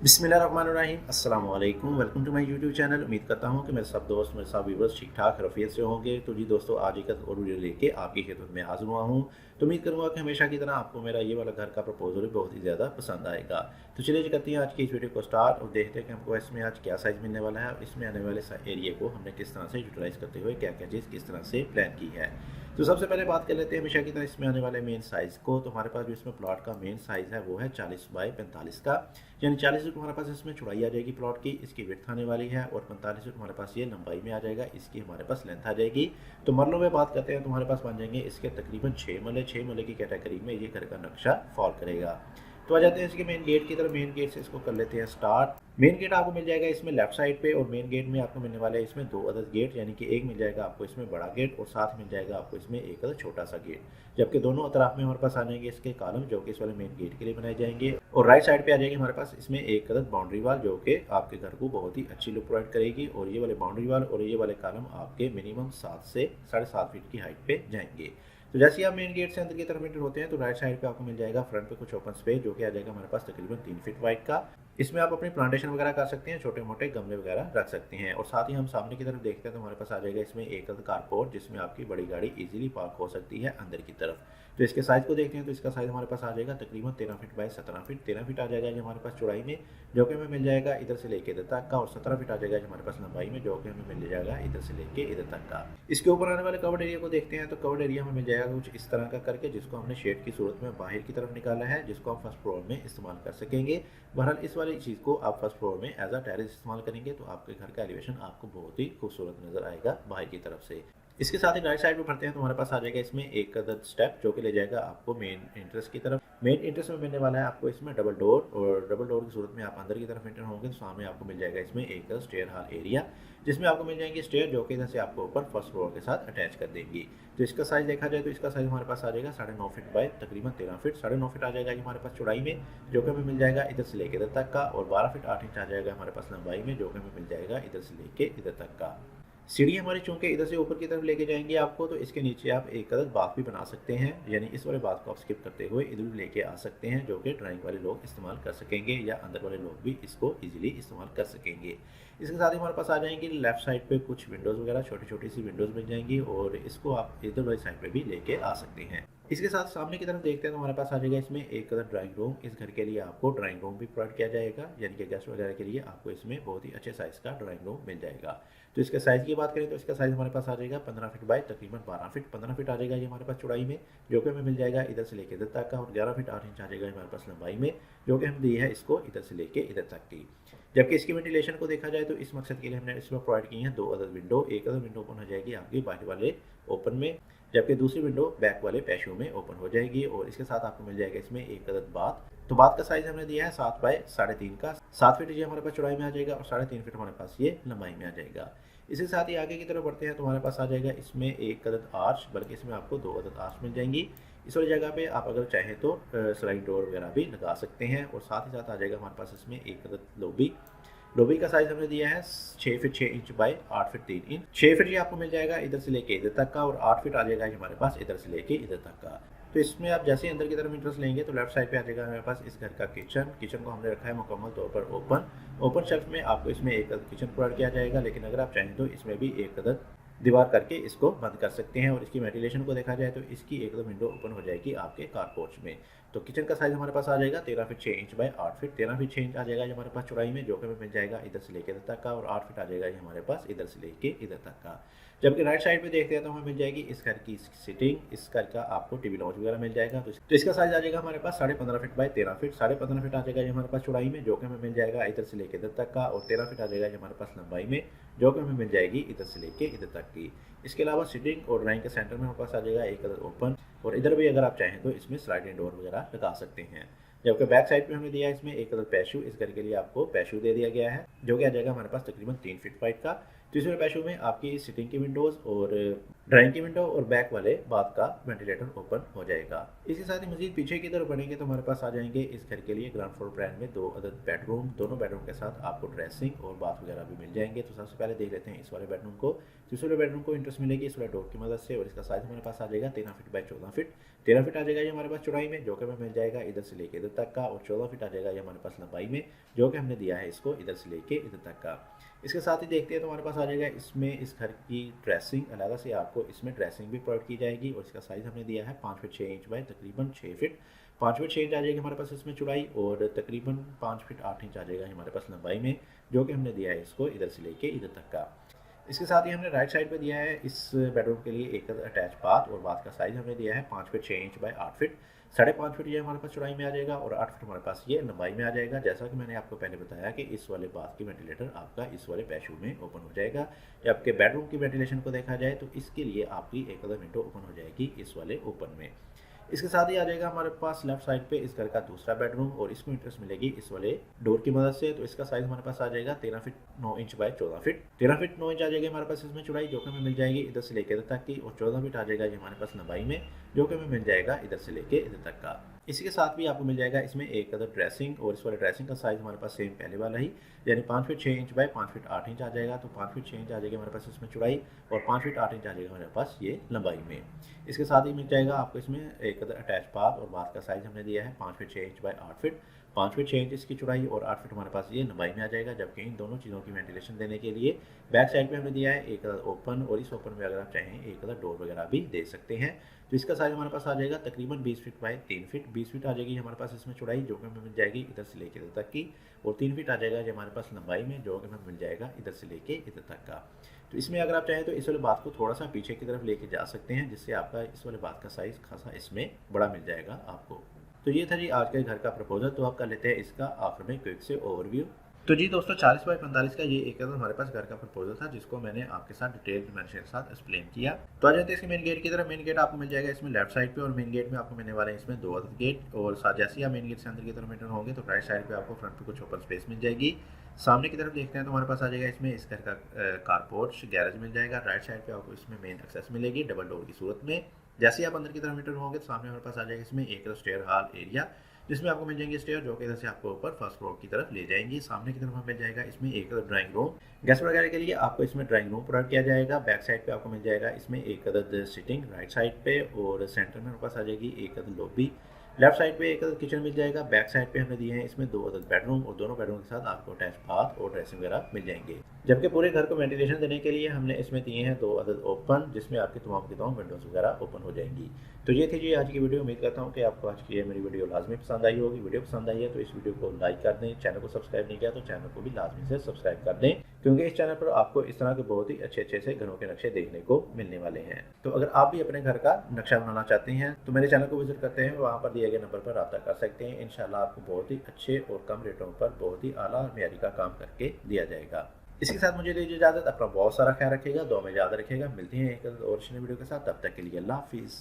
बिस्मिल्लाहिर्रहमानिर्रहीम अस्सलाम वालेकुम। Welcome to my YouTube channel. उम्मीद करता हूँ कि मेरे सब दोस्त मेरे सब व्यूवर्स ठीक ठाक रफ़ियत से होंगे। तो जी दोस्तों, आज एक और वीडियो लेके आपकी खिदमत में हाज़िर हुआ हूँ। तो उम्मीद करूँगा कि हमेशा की तरह आपको मेरा ये वाला घर का प्रपोजल भी बहुत ही ज़्यादा पसंद आएगा। तो चलिए जी, करते हैं आज की इस वीडियो को स्टार्ट और देखते हैं कि हमको इसमें आज क्या साइज़ मिलने वाला है और इसमें आने वाले एरिया को हमने किस तरह से यूटिलाइज़ करते हुए क्या क्या चीज़ किस तरह से प्लान की है। तो सबसे पहले बात कर लेते हैं हमेशा की तरह इसमें आने वाले मेन साइज़ को। तो हमारे पास जो इसमें प्लॉट का मेन साइज़ है वो है 40 बाई 45 का, यानी 40 फीट हमारे पास इसमें चौड़ाई आ जाएगी प्लॉट की, इसकी विड्थ आने वाली है, और 45 फीट हमारे पास ये लंबाई में आ जाएगा, इसकी हमारे पास लेंथ आ जाएगी। तो मरलों में बात करते हैं तो हमारे पास बन जाएंगे इसके तकरीबन 6 मरले की कैटेगरी में ये घर का नक्शा फॉल करेगा। तो आ जाते हैं इसके मेन गेट की तरफ। मेन गेट से इसको कर लेते हैं स्टार्ट। मेन गेट आपको मिल जाएगा इसमें लेफ्ट साइड पे, और मेन गेट में आपको मिलने वाला है इसमें दो अदद गेट, यानी कि एक मिल जाएगा आपको इसमें बड़ा गेट और साथ मिल जाएगा आपको इसमें एक अदद छोटा सा गेट। जबकि दोनों अतराफ में हमारे पास आ जाएंगे इसके कॉलम जो कि इस वाले मेन गेट के लिए बनाए जाएंगे, और राइट साइड पे आ जाएगी हमारे पास इसमें एक अदद बाउंड्री वाल जो कि आपके घर को बहुत ही अच्छी लुक प्रोवाइड करेगी। और ये वाले बाउंड्री वाल और ये वाले कॉलम आपके मिनिमम 7 से 7.5 फीट की हाइट पे जाएंगे। तो जैसे ही आप मेन गेट से अंदर की तरफ एंटर होते हैं तो राइट साइड पे आपको मिल जाएगा फ्रंट पे कुछ ओपन स्पेस जो कि आ जाएगा हमारे पास तकरीबन 3 फीट वाइड का। इसमें आप अपनी प्लांटेशन वगैरह कर सकते हैं, छोटे मोटे गमले वगैरह रख सकते हैं। और साथ ही हम सामने की तरफ देखते हैं तो हमारे पास आ जाएगा इसमें एक कारपोर्ट जिसमें आपकी बड़ी गाड़ी इजीली पार्क हो सकती है अंदर की तरफ। तो इसके साइज़ को देखते हैं तो इसका साइज़ हमारे पास आ जाएगा तकरीबन 13 फीट बाई 17 फीट। 13 फीट आ जाएगा ये हमारे पास चौड़ाई में, जो कि हमें मिल जाएगा इधर से लेके इधर तक का, और 17 फीट आ जाएगा हमारे पास लंबाई में, जो कि हमें मिल जाएगा इधर से लेके इधर तक का। इसके ऊपर आने वाले कवर्ड एरिया को देखते हैं तो कवर्ड एरिया हमें मिल जाएगा कुछ इस तरह का करके, जिसको हमने शेड की सूरत में बाहर की तरफ निकाला है, जिसको हम फर्स्ट फ्लोर में इस्तेमाल कर सकेंगे। बहरहाल इस वाली चीज़ को आप फर्स्ट फ्लोर में एज अ टेरेस इस्तेमाल करेंगे तो आपके घर का एलिवेशन आपको बहुत ही खूबसूरत नजर आएगा बाहर की तरफ से। इसके साथ ही राइट साइड में बढ़ते हैं तो हमारे पास आ जाएगा इसमें एक अदद स्टेप जो कि ले जाएगा आपको मेन एंट्रेंस की तरफ। मेन एंट्रेंस में मिलने वाला है आपको इसमें डबल डोर, और डबल डोर की सूरत में आप अंदर की तरफ एंटर होंगे तो सामने आपको मिल जाएगा इसमें एक स्टेयर हॉल एरिया, जिसमें आपको मिल जाएंगे स्टेयर जो कि इधर से आपको ऊपर फर्स्ट फ्लोर के साथ अटैच कर देंगी। तो इसका साइज देखा जाए तो इसका साइज हमारे पास आ जाएगा 9.5 फीट बाय तकरीबन 13 फीट। 9.5 फीट आ जाएगा हमारे पास चौड़ाई में, जो कि हमें मिल जाएगा इधर से लेके इधर तक का, और 12 फीट 8 इंच आ जाएगा हमारे पास लंबाई में, जो कि हमें मिल जाएगा इधर से लेके इधर तक का। सीढ़ी हमारी चूंकि इधर से ऊपर की तरफ लेके जाएंगे आपको, तो इसके नीचे आप एक अदद बाथ भी बना सकते हैं, यानी इस वाले बाथ को आप स्किप करते हुए इधर भी लेके आ सकते हैं, जो कि ड्राइंग वाले लोग इस्तेमाल कर सकेंगे या अंदर वाले लोग भी इसको इजीली इस्तेमाल कर सकेंगे। इसके साथ ही हमारे पास आ जाएंगी लेफ्ट साइड पे कुछ विंडोज़ वगैरह, छोटी छोटी सी विंडोज़ मिल जाएंगी, और इसको आप इधर वाली साइड पे भी लेके आ सकते हैं। इसके साथ सामने की तरफ देखते हैं तो हमारे पास आ जाएगा इसमें एक अदर ड्राइंग रूम। इस घर के लिए आपको ड्राइंग रूम भी प्रोवाइड किया जाएगा, यानी कि गेस्ट वगैरह के लिए आपको इसमें बहुत ही अच्छे साइज़ का ड्राइंग रूम मिल जाएगा। तो इसके साइज़ की बात करें तो इसका साइज़ हमारे पास आ जाएगा 15 फीट बाय तकरीबन 12 फीट। 15 फीट आ जाएगा ये हमारे पास चौड़ाई में, जो कि हमें मिल जाएगा इधर से लेके इधर तक का, और 11 फीट 8 इंच आ जाएगा हमारे पास लंबाई में, जो कि हम दी है इसको इधर से लेके इधर तक की। जबकि इसकी वेंटिलेशन को देखा जाए तो इस मकसद के लिए हमने इसमें प्रोवाइड की हैं दो अदद विंडो। एक अदद विंडो ओपन हो जाएगी आपकी बाहर वाले ओपन में, जबकि दूसरी विंडो बैक वाले पैशो में ओपन हो जाएगी, और इसके साथ आपको मिल जाएगा इसमें एक अदद बाथ। तो बाथ का साइज हमने दिया है 7 बाय 3.5 का। 7 फीट ये हमारे पास चौड़ाई में आ जाएगा, और 3.5 फीट हमारे पास ये लंबाई में आ जाएगा। इसके साथ ही आगे की तरफ बढ़ते हैं तो हमारे पास आ जाएगा इसमें एक अदद आर्च, बल्कि इसमें आपको दो अदद आर्च मिल जाएंगी। इस वाली जगह पे आप अगर चाहें तो स्लाइड डोर वगैरह भी लगा सकते हैं, और साथ ही साथ आ जाएगा हमारे पास इसमें एक अदद लोबी। लोबी का साइज हमने दिया है 6 feet 6 inch by 8 feet 3 inch. 6 feet ये आपको मिल जाएगा इधर से लेके इधर तक का, और 8 फीट आ जाएगा हमारे पास इधर से लेके इधर तक का। तो इसमें आप जैसे ही अंदर की तरफ इंटरेस्ट लेंगे तो लेफ्ट साइड पे आ जाएगा हमारे पास इस घर का किचन। किचन को हमने रखा है मुकम्मल तौर पर ओपन शेल्फ में आपको इसमें एक अदद किचन प्रोवाइड किया जाएगा, लेकिन अगर आप चाहें तो इसमें भी एक अदद दीवार करके इसको बंद कर सकते हैं। और इसकी वेंटिलेशन को देखा जाए तो इसकी एकदम विंडो ओपन हो जाएगी आपके कारपोर्च में। तो किचन का साइज हमारे पास आ जाएगा 13 feet 6 inch by 8 feet. 13 feet 6 inch आ जाएगा ये हमारे पास चौड़ाई में, जो कि हमें मिल जाएगा इधर से लेके इधर तक का, और 8 फीट आ जाएगा ये हमारे पास इधर से लेके इधर तक का। जबकि राइट साइड पे देखते हैं तो हमें मिल जाएगी इस घर की सिटिंग, इस घर का आपको टीवी लॉन्च वगैरह मिल जाएगा। तो इसका साइज आ जाएगा हमारे पास 15.5 फीट बाय 13 फीट। 15.5 फीट आ जाएगा ये हमारे पास चौड़ाई में, जो कि हमें मिल जाएगा इधर से लेके इधर तक का, और 13 फीट आ जाएगा ये हमारे पास लंबाई में, जो कि हमें मिल जाएगी इधर से लेके इधर तक की। इसके अलावा सिटिंग और ड्राइंग के सेंटर में हमारे पास आ जाएगा एक अदर ओपन, और इधर भी अगर आप चाहें तो इसमें स्लाइडिंग डोर वगैरह लगा सकते हैं। जबकि बैक साइड पे हमने दिया है इसमें एक अदर पैशू। इस घर के लिए आपको पैशू दे दिया गया है, जो कि आ जाएगा हमारे पास तकरीबन 3 फीट वाइड का। तो इस वाले पैशो में आपकी सिटिंग की विंडोज़ और ड्राइंग की विंडो और बैक वाले बाथ का वेंटिलेटर ओपन हो जाएगा। इसके साथ ही मज़ीद पीछे की तरफ बढ़ेंगे तो हमारे पास आ जाएंगे इस घर के लिए ग्राउंड फ्लोर प्लान में 2 अदद बेडरूम, दोनों बेडरूम के साथ आपको ड्रेसिंग और बाथ वगैरह भी मिल जाएंगे। तो सबसे पहले देख लेते हैं इस वाले बेडरूम को। तो इस वाले बेडरूम को इंटरेस्ट मिलेगी इस वाले डोर की मदद से और इसका साइज़ हमारे पास आ जाएगा 13 फीट बाई 14 फीट। 13 फीट आ जाएगा ये हमारे पास चौड़ाई में, जो कि हमें मिल जाएगा इधर से लेके इधर तक का, और 14 फीट आ जाएगा ये हमारे पास लंबाई में, जो कि हमने दिया है इसको इधर से लेके इधर तक का। इसके साथ ही देखते हैं तो हमारे पास आ जाएगा इसमें इस घर की ड्रेसिंग अलग से आपको इसमें ड्रेसिंग भी प्रोवाइड की जाएगी और इसका साइज़ हमने दिया है 5 फीट 6 इंच बाय तकरीबन 6 फीट। 5 फीट 6 इंच आ जाएगी हमारे पास इसमें चौड़ाई और तकरीबन 5 फीट 8 इंच आ जाएगा हमारे पास लंबाई में, जो कि हमने दिया है इसको इधर से लेके इधर तक का। इसके साथ ही हमने राइट साइड पे दिया है इस बेडरूम के लिए एक अटैच बाथ और बाथ का साइज़ हमने दिया है 5 feet 6 inch by 8 feet. 5.5 feet ये हमारे पास चौड़ाई में आ जाएगा और 8 फीट हमारे पास ये लंबाई में आ जाएगा। जैसा कि मैंने आपको पहले बताया कि इस वाले बाथ की वेंटिलेटर आपका इस वाले पैशू में ओपन हो जाएगा। जब आपके बेडरूम की वेंटिलेशन को देखा जाए तो इसके लिए आपकी एक अदर विंडो ओपन हो जाएगी इस वाले ओपन में। इसके साथ ही आ जाएगा हमारे पास लेफ्ट साइड पे इस घर का दूसरा बेडरूम और इसको इंटरेस्ट मिलेगी इस वाले डोर की मदद से। तो इसका साइज हमारे पास आ जाएगा 13 feet 9 inch by 14 feet. 13 feet 9 inch आ जाएगी हमारे पास इसमें चौड़ाई, जो कि हमें मिल जाएगी इधर से लेकर इधर तक की, और 14 फीट आ जाएगा ये हमारे पास लंबाई में, जो कि हमें मिल जाएगा इधर से लेके इधर तक का। इसी के साथ भी आपको मिल जाएगा इसमें एक अदर ड्रेसिंग और इस वाले ड्रेसिंग का साइज हमारे पास सेम पहले वाला ही, यानी 5 feet 6 inch by 5 feet 8 inch आ जाएगा। तो 5 फीट 6 इंच आ जाएगी हमारे पास इसमें चौड़ाई और 5 फीट 8 इंच आ जाएगा हमारे पास ये लंबाई में। इसके साथ ही मिल जाएगा आपको इसमें एक अदर अटैच बाथ और बाथ का साइज हमने दिया है 5 feet 6 inch by 8 feet. 5 feet 6 inch इसकी चौड़ाई और 8 फीट हमारे पास ये लंबाई में आ जाएगा। जबकि इन दोनों चीज़ों की वेंटिलेशन देने के लिए बैक साइड पे हमने दिया है एक ओपन, और इस ओपन में अगर आप चाहें एक डोर वगैरह भी दे सकते हैं। तो इसका साइज हमारे पास आ जाएगा तकरीबन 20 फीट बाय 3 फीट। 20 फीट आ जाएगी हमारे पास इसमें चौड़ाई, जो कि हमें मिल जाएगी इधर से लेके इधर तक की, और 3 फीट आ जाएगा ये हमारे पास लंबाई में, जो कि हमें मिल जाएगा इधर से लेके इधर तक का। तो इसमें अगर आप चाहें तो इस वाले बात को थोड़ा सा पीछे की तरफ लेके जा सकते हैं, जिससे आपका इस वाले बात का साइज़ खासा इसमें बड़ा मिल जाएगा आपको। तो ये था जी आज के घर का प्रपोजल। तो आप कर लेते हैं इसका आखिर में क्विक से ओवरव्यू। तो जी दोस्तों 40 बाई 45 का ये एक हमारे पास घर का प्रपोजल था, जिसको मैंने आपके साथ डिटेल डिमेंशन के साथ एक्सप्लेन किया। तो आ जाते हैं इसके मेन गेट की तरफ। मेन गेट आपको मिल जाएगा इसमें लेफ्ट साइड पे, और मेन गेट में आपको मिलने वाले हैं इसमें 2 अदर गेट, और साथ जैसे ही आप मेन गेट से अंदर की तरफ एंटर होंगे तो राइट साइड पे आपको फ्रंट पे कुछ ओपन स्पेस मिल जाएगी। सामने की तरफ देखते हैं तो हमारे पास आ जाएगा इसमें इस घर का कारपोर्च गैरेज मिल जाएगा। राइट साइड पे आपको इसमें मेन एक्सेस मिलेगी डबल डोर की सूरत में। जैसे ही आप अंदर की तरफ एंटर होंगे तो सामने हमारे पास आ जाएगा इसमें एक स्टेयर हॉल एरिया, जिसमें आपको मिल जाएंगे स्टेयर, जो कि इधर से आपको ऊपर फर्स्ट फ्लोर की तरफ ले जाएंगी। सामने की तरफ हमें मिल जाएगा इसमें एक ड्राइंग रूम, गेस्ट वगैरह के लिए आपको इसमें ड्राइंग रूम प्रोवाइड किया जाएगा। बैक साइड पे आपको मिल जाएगा इसमें एक अदद सिटिंग राइट साइड पे, और सेंटर में हमारे पास आ जाएगी एक अदद लॉबी। लेफ्ट साइड पे एक अदद किचन मिल जाएगा। बैक साइड पे हमने दिए हैं इसमें 2 अदद बेडरूम, और दोनों बेडरूम के साथ आपको अटैच बाथ और ड्रेसिंग वगैरह मिल जाएंगे। जबकि पूरे घर को वेंटिलेशन देने के लिए हमने इसमें दिए हैं 2 अदद ओपन, जिसमें आपकी तमाम की तमाम विंडोज़ वगैरह ओपन हो जाएंगी। तो ये थी जी आज की वीडियो। उम्मीद करता हूँ कि आपको आज की ये मेरी वीडियो लाजमी पसंद आई होगी। वीडियो पसंद आई है तो इस वीडियो को लाइक कर दें। चैनल को सब्सक्राइब नहीं किया तो चैनल को भी लाजमी से सब्सक्राइब कर दें, क्योंकि इस चैनल पर आपको इस तरह के बहुत ही अच्छे से घरों के नक्शे देखने को मिलने वाले हैं। तो अगर आप भी अपने घर का नक्शा बनाना चाहते हैं तो मेरे चैनल को विजिट करते हैं, वहाँ पर दिए गए नंबर पर रब्ता कर सकते हैं। इंशाल्लाह आपको बहुत ही अच्छे और कम रेटों पर बहुत ही आला और मियारी का काम करके दिया जाएगा। इसके साथ मुझे दीजिए इजाज़त। अपना बहुत सारा ख्याल रखिएगा, दुआ में याद रखिएगा। मिलते हैं एक और वीडियो के साथ, तब तक के लिए अल्लाह हाफिज़।